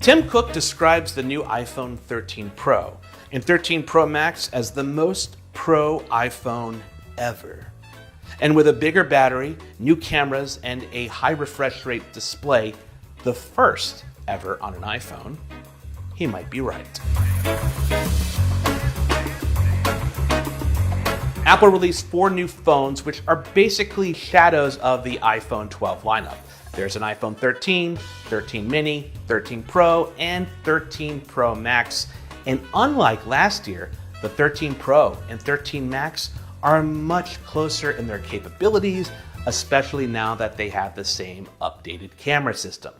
Tim Cook describes the new iPhone 13 Pro and 13 Pro Max as the most pro iPhone ever. And with a bigger battery, new cameras, and a high refresh rate display, the first ever on an iPhone, he might be right. Apple released 4 new phones, which are basically shadows of the iPhone 12 lineup. There's an iPhone 13, 13 mini, 13 Pro, and 13 Pro Max. And unlike last year, the 13 Pro and 13 Max are much closer in their capabilities, especially now that they have the same updated camera system.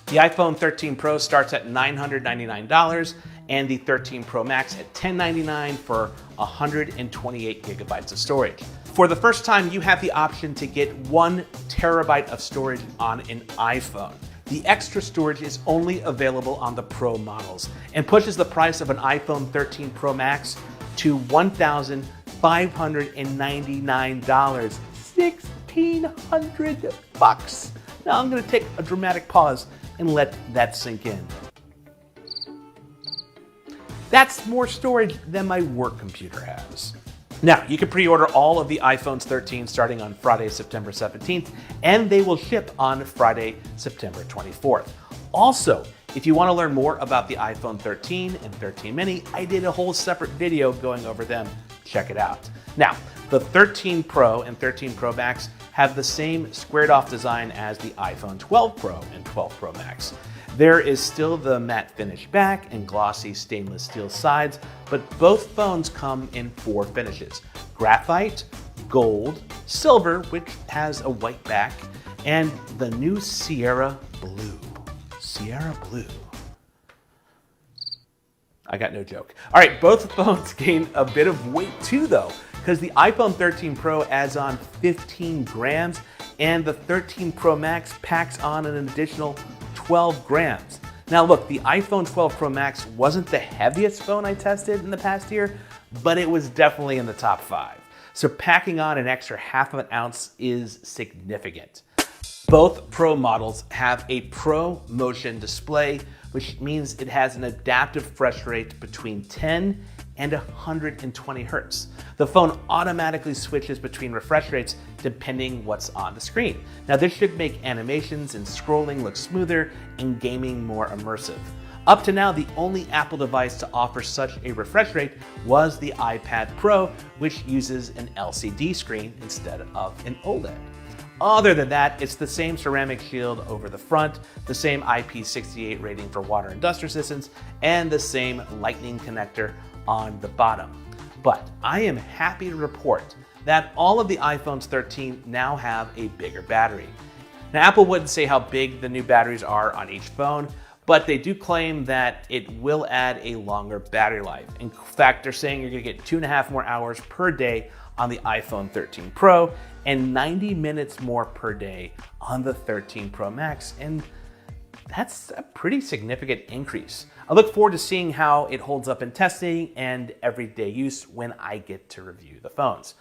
The iPhone 13 Pro starts at $999 and the 13 Pro Max at $1,099 for 128 gigabytes of storage. For the first time, you have the option to get 1 terabyte of storage on an iPhone. The extra storage is only available on the Pro models and pushes the price of an iPhone 13 Pro Max to $1,599, $1,600. Now I'm going to take a dramatic pause and let that sink in. That's more storage than my work computer has. Now, you can pre-order all of the iPhones 13 starting on Friday, September 17th, and they will ship on Friday, September 24th. Also, if you want to learn more about the iPhone 13 and 13 mini, I did a whole separate video going over them. Check it out. Now, the 13 Pro and 13 Pro Max have the same squared-off design as the iPhone 12 Pro and 12 Pro Max. There is still the matte finish back and glossy stainless steel sides, but both phones come in 4 finishes: graphite, gold, silver, which has a white back, and the new Sierra Blue. Sierra Blue. I got no joke. All right, both phones gain a bit of weight too, though, because the iPhone 13 Pro adds on 15 grams and the 13 Pro Max packs on an additional 12 grams. Now look, the iPhone 12 Pro Max wasn't the heaviest phone I tested in the past year, but it was definitely in the top 5. So packing on an extra half of an ounce is significant. Both Pro models have a Pro Motion display, which means it has an adaptive refresh rate between 10 and 120 hertz. The phone automatically switches between refresh rates depending what's on the screen. Now this should make animations and scrolling look smoother and gaming more immersive. Up to now, the only Apple device to offer such a refresh rate was the iPad Pro, which uses an LCD screen instead of an OLED. Other than that, it's the same ceramic shield over the front, the same IP68 rating for water and dust resistance, and the same lightning connector on the bottom. But I am happy to report that all of the iPhones 13 now have a bigger battery. Now, Apple wouldn't say how big the new batteries are on each phone, but they do claim that it will add a longer battery life. In fact, they're saying you're gonna get 2.5 more hours per day on the iPhone 13 Pro and 90 minutes more per day on the 13 Pro Max, and that's a pretty significant increase. I look forward to seeing how it holds up in testing and everyday use when I get to review the phones.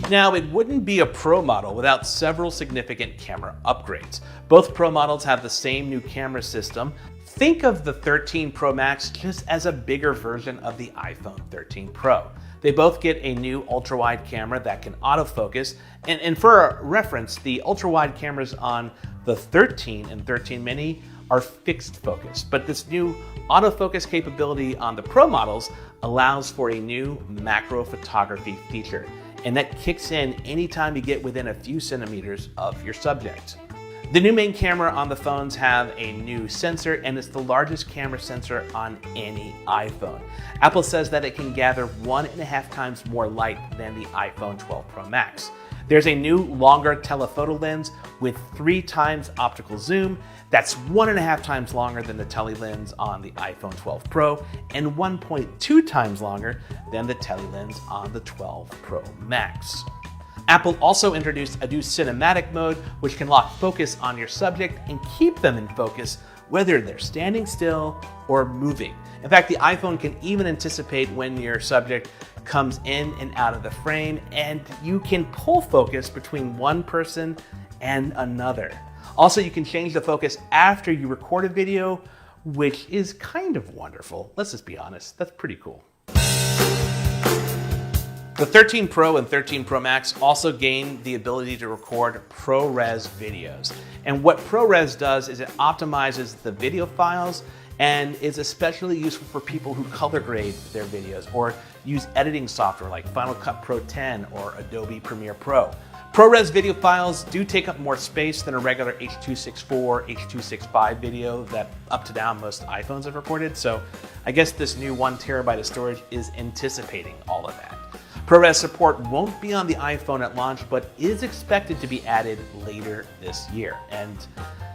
Now, it wouldn't be a Pro model without several significant camera upgrades. Both Pro models have the same new camera system. Think of the 13 Pro Max just as a bigger version of the iPhone 13 Pro. They both get a new ultra-wide camera that can autofocus, and for reference, the ultra-wide cameras on the 13 and 13 mini are fixed focus, but this new autofocus capability on the Pro models allows for a new macro photography feature, and that kicks in anytime you get within a few centimeters of your subject. The new main camera on the phones have a new sensor, and it's the largest camera sensor on any iPhone. Apple says that it can gather 1.5 times more light than the iPhone 12 Pro Max. There's a new longer telephoto lens with 3 times optical zoom. That's 1.5 times longer than the tele lens on the iPhone 12 Pro and 1.2 times longer than the tele lens on the 12 Pro Max. Apple also introduced a new cinematic mode, which can lock focus on your subject and keep them in focus whether they're standing still or moving. In fact, the iPhone can even anticipate when your subject comes in and out of the frame, and you can pull focus between one person and another. Also, you can change the focus after you record a video, which is kind of wonderful. Let's just be honest, that's pretty cool. The 13 Pro and 13 Pro Max also gain the ability to record ProRes videos. And what ProRes does is it optimizes the video files and is especially useful for people who color grade their videos or use editing software like Final Cut Pro 10 or Adobe Premiere Pro. ProRes video files do take up more space than a regular H.264, H.265 video that up to now most iPhones have recorded, so I guess this new 1 terabyte of storage is anticipating all of that. ProRes support won't be on the iPhone at launch, but is expected to be added later this year. And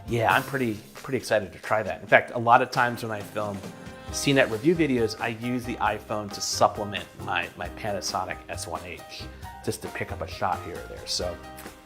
yeah, I'm pretty excited to try that. In fact, a lot of times when I film CNET review videos, I use the iPhone to supplement my Panasonic S1H, just to pick up a shot here or there. So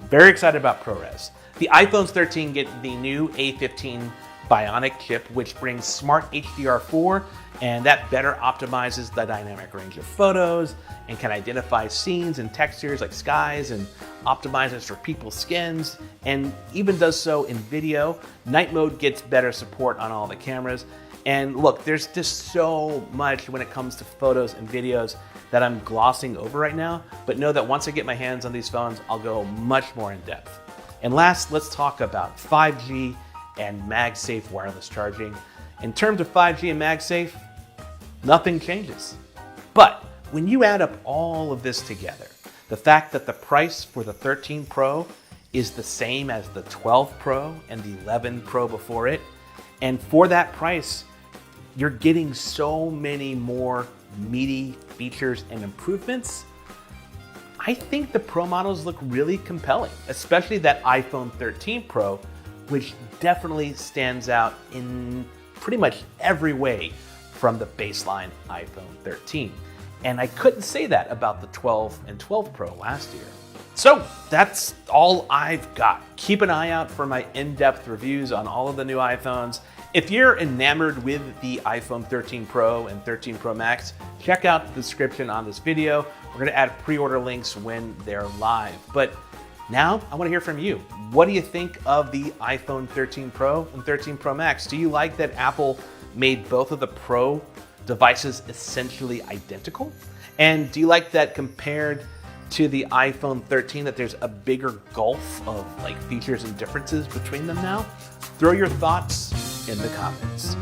very excited about ProRes. The iPhones 13 get the new A15 Bionic chip, which brings smart HDR4, and that better optimizes the dynamic range of photos and can identify scenes and textures like skies and optimizes for people's skins, and even does so in video. Night mode gets better support on all the cameras. And look, there's just so much when it comes to photos and videos that I'm glossing over right now, but know that once I get my hands on these phones, I'll go much more in depth. And last, let's talk about 5G and MagSafe wireless charging. In terms of 5G and MagSafe, nothing changes. But when you add up all of this together, the fact that the price for the 13 Pro is the same as the 12 Pro and the 11 Pro before it, and for that price, you're getting so many more meaty features and improvements, I think the Pro models look really compelling, especially that iPhone 13 Pro, which definitely stands out in pretty much every way from the baseline iPhone 13. And I couldn't say that about the 12 and 12 Pro last year. So that's all I've got. Keep an eye out for my in-depth reviews on all of the new iPhones. If you're enamored with the iPhone 13 Pro and 13 Pro Max, check out the description on this video. We're gonna add pre-order links when they're live. But now I wanna hear from you. What do you think of the iPhone 13 Pro and 13 Pro Max? Do you like that Apple made both of the Pro devices essentially identical? And do you like that compared to the iPhone 13 that there's a bigger gulf of features and differences between them now? Throw your thoughts in the comments.